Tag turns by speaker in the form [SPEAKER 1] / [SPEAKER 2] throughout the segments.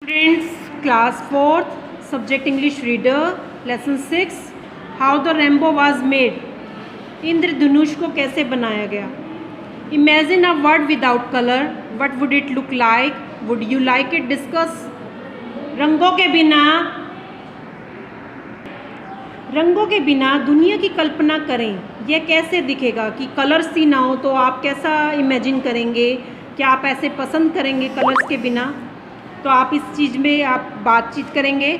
[SPEAKER 1] Friends, class 4th, subject English reader, lesson 6, how the rainbow was made. इंद्रधनुष को कैसे बनाया गया. Imagine a world without color. What would it look like? Would you like it? Discuss. रंगों के बिना दुनिया की कल्पना करें. यह कैसे दिखेगा कि कलर्स ही ना हो तो आप कैसा इमेजिन करेंगे. क्या आप ऐसे पसंद करेंगे कलर्स के बिना. तो आप इस चीज़ में आप बातचीत करेंगे.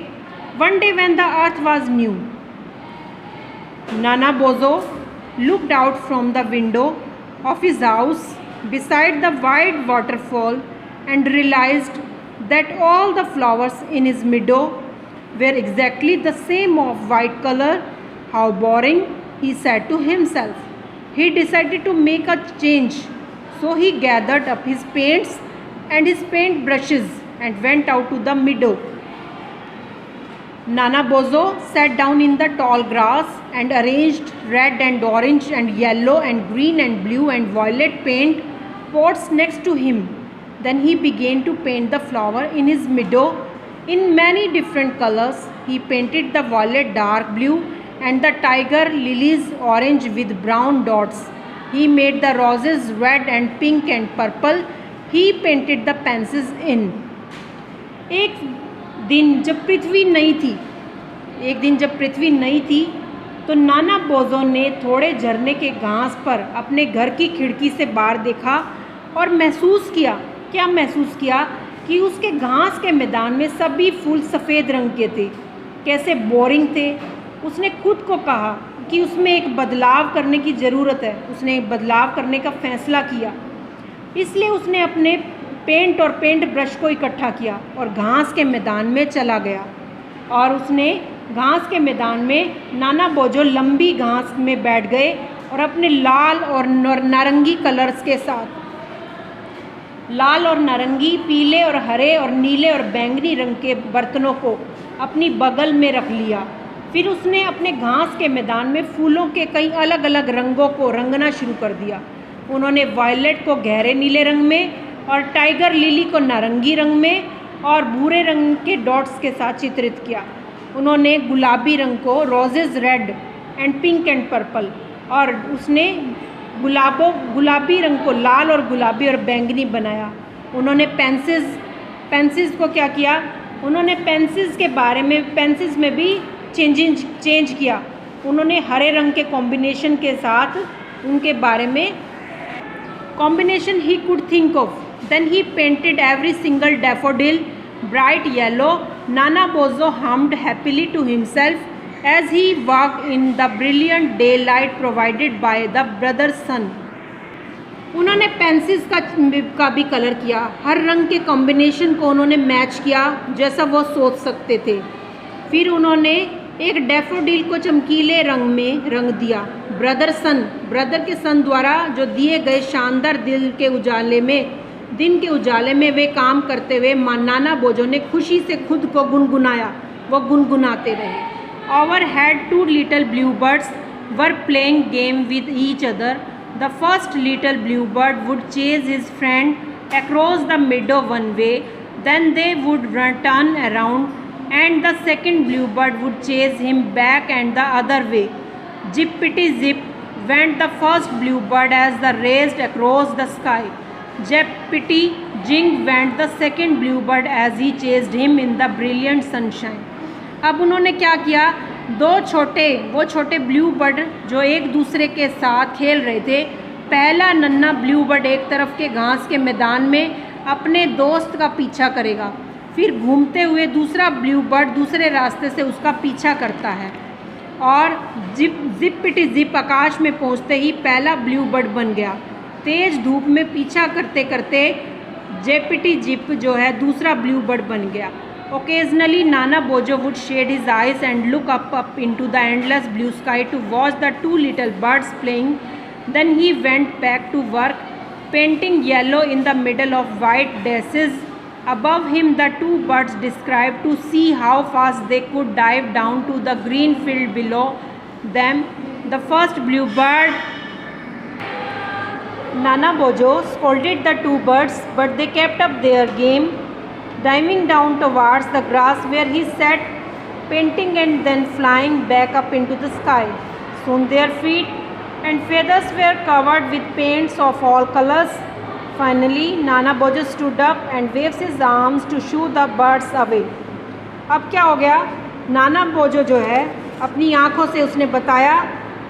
[SPEAKER 1] One day when the earth was new, नाना बोजो looked out from the window of his house beside the wide waterfall and realized that all the flowers in his meadow were exactly the same of white color. How boring, he said to himself. He decided to make a change, so he gathered up his paints and his paint brushes and went out to the meadow. Nana Bozo sat down in the tall grass and arranged red and orange and yellow and green and blue and violet paint pots next to him. Then he began to paint the flower in his meadow in many different colors. He painted the violet dark blue and the tiger lilies orange with brown dots. He made the roses red and pink and purple. He painted the pansies in. एक दिन जब पृथ्वी नई थी तो नाना बोजो ने थोड़े झरने के घास पर अपने घर की खिड़की से बाहर देखा और महसूस किया कि उसके घास के मैदान में सभी फूल सफ़ेद रंग के थे. कैसे बोरिंग थे. उसने खुद को कहा कि उसमें एक बदलाव करने की ज़रूरत है. उसने बदलाव करने का फैसला किया. इसलिए उसने अपने पेंट और पेंट ब्रश को इकट्ठा किया और घास के मैदान में चला गया. और उसने घास के मैदान में नाना बोजो लंबी घास में बैठ गए और अपने लाल और नारंगी कलर्स के साथ लाल और नारंगी, पीले और हरे और नीले और बैंगनी रंग के बर्तनों को अपनी बगल में रख लिया. फिर उसने अपने घास के मैदान में फूलों के कई अलग अलग रंगों को रंगना शुरू कर दिया. उन्होंने वायलेट को गहरे नीले रंग में और टाइगर लिली को नारंगी रंग में और भूरे रंग के डॉट्स के साथ चित्रित किया. उन्होंने गुलाबी रंग को roses red and pink and purple और उसने गुलाबी रंग को लाल और गुलाबी और बैंगनी बनाया. उन्होंने पेंसिल्स को क्या किया. उन्होंने पेंसिल्स में भी चेंज किया. उन्होंने हरे रंग के कॉम्बिनेशन के साथ उनके बारे में combination he could think of. Then he painted every single daffodil bright yellow. Nana Bozo hummed happily to himself as he walked in the brilliant daylight provided by the brother's sun. उन्होंने pencils का भी colour किया. हर रंग के combination को उन्होंने match किया जैसा वो सोच सकते थे. फिर उन्होंने एक डैफोडिल को चमकीले रंग में रंग दिया. ब्रदर के सन द्वारा जो दिए गए शानदार दिन के उजाले में वे काम करते हुए नाना बोजो ने खुशी से खुद को गुनगुनाया. वो गुनगुनाते रहे. Overhead 2 little bluebirds were playing game with each other. The first little bluebird would chase his friend across the meadow one way, then they would turn around and the second bluebird would chase him back and the other way. Zippity zip went the first bluebird as they raced across the sky. Zippity jing went the second bluebird as he chased him in the brilliant sunshine. अब उन्होंने क्या किया. वो छोटे blue bird जो एक दूसरे के साथ खेल रहे थे. पहला नन्हा ब्लू बर्ड एक तरफ के घास के मैदान में अपने दोस्त का पीछा करेगा. फिर घूमते हुए दूसरा ब्लू बर्ड दूसरे रास्ते से उसका पीछा करता है और जिप जिप आकाश में पहुंचते ही पहला ब्लू बर्ड बन गया. तेज धूप में पीछा करते करते जेपिटी जिप जो है दूसरा ब्लू बर्ड बन गया. Occasionally Nana Bojo would shade his eyes and look up into the endless blue sky to watch the 2 little birds playing. Then he went back to work painting yellow in the middle of white dashes. Above him the 2 birds described to see how fast they could dive down to the green field below them. The first bluebird, Nana Bojo, scolded the 2 birds, but they kept up their game. diving down towards the grass where he sat panting and then flying back up into the sky. Soon their feet and feathers were covered with paints of all colors. Finally, Nana Bojo stood up and waved his arms to shoo the birds away. अब क्या हो गया, नाना बोजो जो है अपनी आँखों से उसने बताया,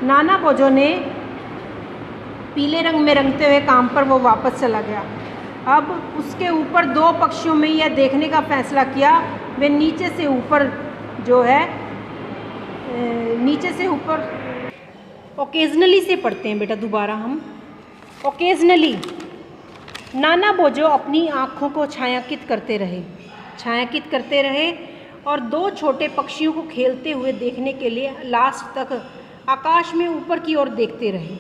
[SPEAKER 1] नाना बोजो ने पीले रंग में रंगते हुए काम पर वो वापस चला गया। अब उसके ऊपर दो पक्षियों में यह देखने का फैसला किया, वे नीचे से ऊपर जो है नीचे से ऊपर ओकेजनली से पढ़ते हैं बेटा दोबारा हम। ओकेजनली नाना बोजो अपनी आँखों को छायांकित करते रहे और दो छोटे पक्षियों को खेलते हुए देखने के लिए लास्ट तक आकाश में ऊपर की ओर देखते रहे।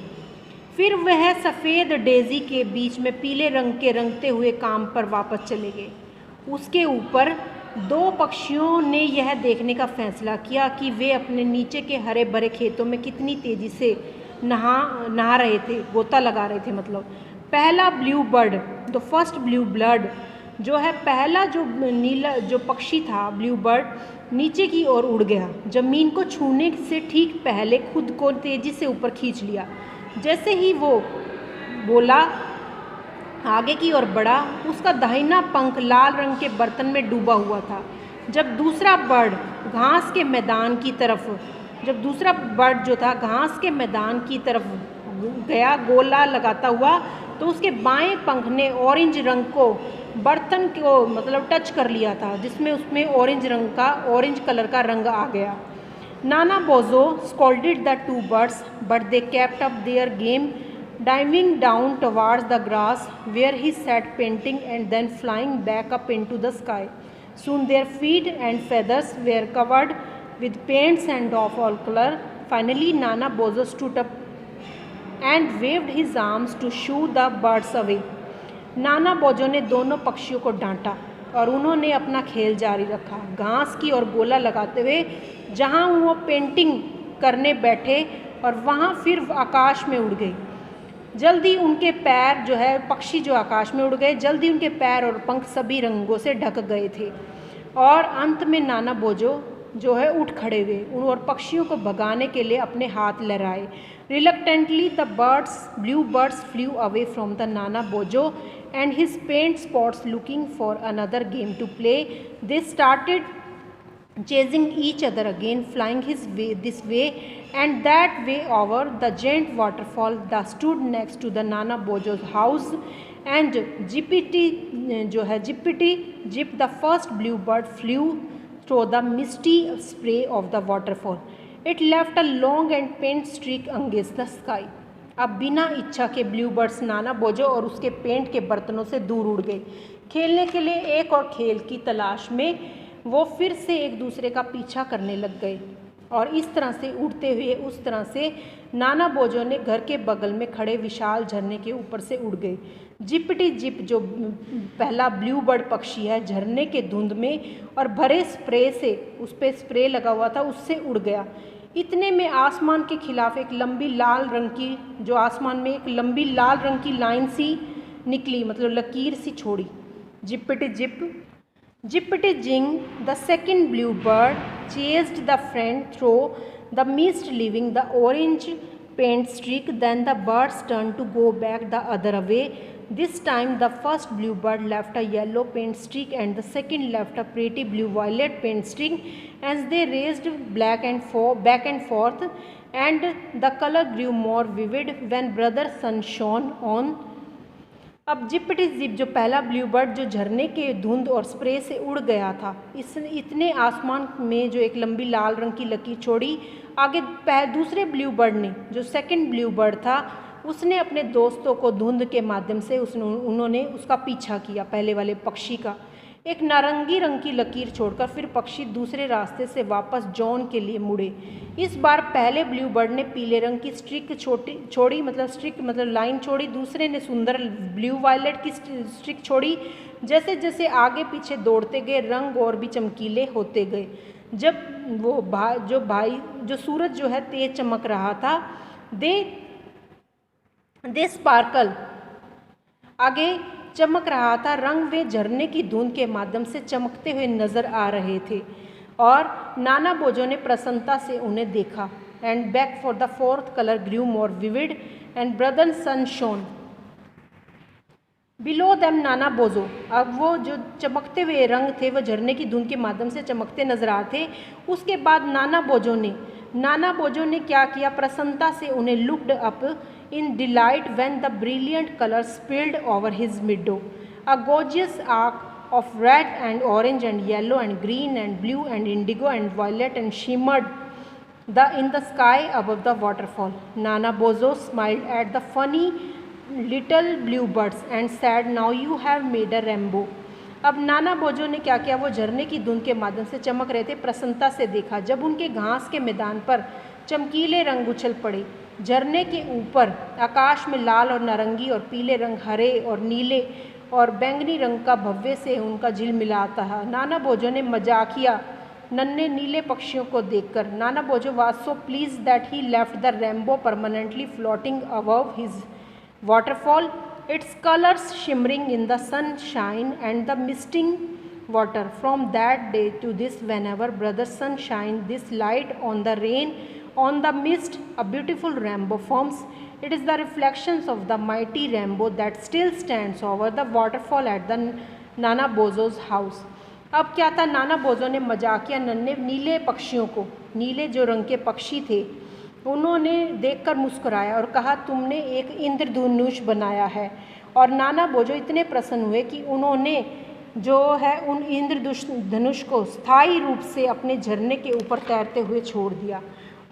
[SPEAKER 1] फिर वह सफ़ेद डेज़ी के बीच में पीले रंग के रंगते हुए काम पर वापस चले गए। उसके ऊपर दो पक्षियों ने यह देखने का फैसला किया कि वे अपने नीचे के हरे भरे खेतों में कितनी तेज़ी से नहा रहे थे, गोता लगा रहे थे। मतलब पहला blue bird, the first blue bird जो है, पहला जो नीला जो पक्षी था ब्लू बर्ड, नीचे की ओर उड़ गया। ज़मीन को छूने से ठीक पहले खुद को तेज़ी से ऊपर खींच लिया। जैसे ही वो बोला आगे की ओर बढ़ा, उसका दाहिना पंख लाल रंग के बर्तन में डूबा हुआ था। जब दूसरा बर्ड जो था घास के मैदान की तरफ गया गोला लगाता हुआ, तो उसके बाएं पंख ने ऑरेंज रंग को बर्तन को मतलब टच कर लिया था, जिसमें उसमें ऑरेंज कलर का रंग आ गया। Nana Bozo scolded the two birds, but they kept up their game, diving down towards the grass where he sat panting and then flying back up into the sky. Soon their feet and feathers were covered with paints and of all color. Finally, Nana Bozo stood up and waved his arms to shoo the birds away. नाना बोजो ने दोनों पक्षियों को डांटा और उन्होंने अपना खेल जारी रखा, घास की ओर गोला लगाते हुए जहां वो पेंटिंग करने बैठे और वहां फिर आकाश में उड़ गई। जल्दी उनके पैर जो है, पक्षी जो आकाश में उड़ गए, जल्दी उनके पैर और पंख सभी रंगों से ढक गए थे और अंत में नाना बोजो जो है उठ खड़े हुए और पक्षियों को भगाने के लिए अपने हाथ लहराए। Reluctantly, the blue birds flew away from the Nana Bojo and his paint spots, looking for another game to play. They started chasing each other again, flying this way and that way over the giant waterfall that stood next to the Nana Bojo's house. And Jippity, the first bluebird, flew through the misty spray of the waterfall. It left a long and paint streak against the sky. अब बिना इच्छा के blue birds नाना बोजो और उसके paint के बर्तनों से दूर उड़ गए। खेलने के लिए एक और खेल की तलाश में वो फिर से एक दूसरे का पीछा करने लग गए और इस तरह से उड़ते हुए उस तरह से नाना बोजो ने घर के बगल में खड़े विशाल झरने के ऊपर से उड़ गए। जिपटी जिप जो पहला ब्लू बर्ड पक्षी है, झरने के धुंध में और भरे स्प्रे से, उस पर स्प्रे लगा हुआ था, उससे उड़ गया। इतने में आसमान के खिलाफ एक लंबी लाल रंग की जो आसमान में एक लंबी लाल रंग की लाइन सी निकली, मतलब लकीर सी छोड़ी। Zippity zing the second blue bird chased the friend through the mist leaving the orange paint streak. Then the birds turned to go back the other way. This time the first bluebird left a yellow paint streak and the second left a pretty blue violet paint streak. As they raced back and forth, and the color grew more vivid when brother sun shone on. अब जिप्पटी zip जो पहला Bluebird जो झरने के धुंध और spray से उड़ गया था, इतने आसमान में जो एक लंबी लाल रंग की लकीर छोड़ी। आगे दूसरे ब्लूबर्ड ने, जो सेकंड ब्लूबर्ड था, उसने अपने दोस्तों को धुंध के माध्यम से उन्होंने उसका पीछा किया, पहले वाले पक्षी का। एक नारंगी रंग की लकीर छोड़कर फिर पक्षी दूसरे रास्ते से वापस जॉन के लिए मुड़े। इस बार पहले ब्लूबर्ड ने पीले रंग की स्ट्रिक छोड़ी, मतलब लाइन छोड़ी। दूसरे ने सुंदर ब्लू वायलेट की स्ट्रिक छोड़ी। जैसे जैसे आगे पीछे दौड़ते गए, रंग और भी चमकीले होते गए। जब वो जो सूरज जो है तेज चमक रहा था, दे स्पार्कल, आगे चमक रहा था। रंग वे झरने की धुंध के माध्यम से चमकते हुए नजर आ रहे थे और नाना बोजो ने प्रसन्नता से उन्हें देखा। And back for the fourth colour grew more vivid and brother sun shone below them नाना बोजो। अब वो जो चमकते हुए रंग थे वह झरने की धुंध के माध्यम से चमकते नजर आते थे। उसके बाद नाना बोजो ने क्या किया, प्रसन्नता से उन्हें looked up in delight when the brilliant colour spilled over his meadow a gorgeous arc of red and orange and yellow and green and blue and indigo and violet and shimmered in the sky above the waterfall. Nana Bozo smiled at the funny little bluebirds and said, "Now you have made a rainbow." अब नाना बोजो ने क्या किया, वो झरने की धुंध के माध्यम से चमक रहे थे, प्रसन्नता से देखा जब उनके घास के मैदान पर चमकीले रंग उछल पड़े। झरने के ऊपर आकाश में लाल और नारंगी और पीले रंग, हरे और नीले और बैंगनी रंग का भव्य से उनका झिलमिलाता है। नाना बोजो ने मजाकिया नन्हे नीले पक्षियों को देखकर नाना बोजो was so please that he left the rainbow permanently floating above his waterfall, its colors shimmering in the sunshine and the misting water. From that day to this, whenever brother sun shines this light on the rain, on the mist, a beautiful rainbow forms. It is the reflections of the mighty rainbow that still stands over the waterfall at the Nana Bozo's house. अब क्या था, नाना बोजो ने मजाकिया नन्हे नीले पक्षियों को, नीले जो रंग के पक्षी थे, उन्होंने देखकर मुस्कुराया और कहा, तुमने एक इंद्रधनुष बनाया है। और नाना बोजो इतने प्रसन्न हुए कि उन्होंने जो है उन इंद्रधनुष को स्थायी रूप से अपने झरने के ऊपर तैरते हुए छोड़ दिया।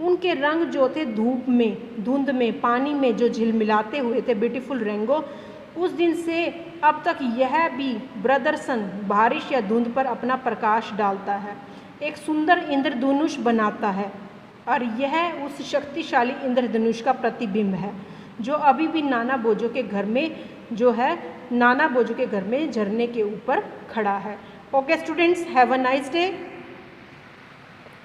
[SPEAKER 1] उनके रंग जो थे धूप में, धुंध में, पानी में जो झिलमिलाते हुए थे, ब्यूटीफुल रेनबो, उस दिन से अब तक यह भी ब्रदर सन बारिश या धुंध पर अपना प्रकाश डालता है, एक सुंदर इंद्रधनुष बनाता है और यह उस शक्तिशाली इंद्रधनुष का प्रतिबिंब है जो अभी भी नाना बोजो के घर में जो है, नाना बोजो के घर में झरने के ऊपर खड़ा है। Okay students, have a nice day.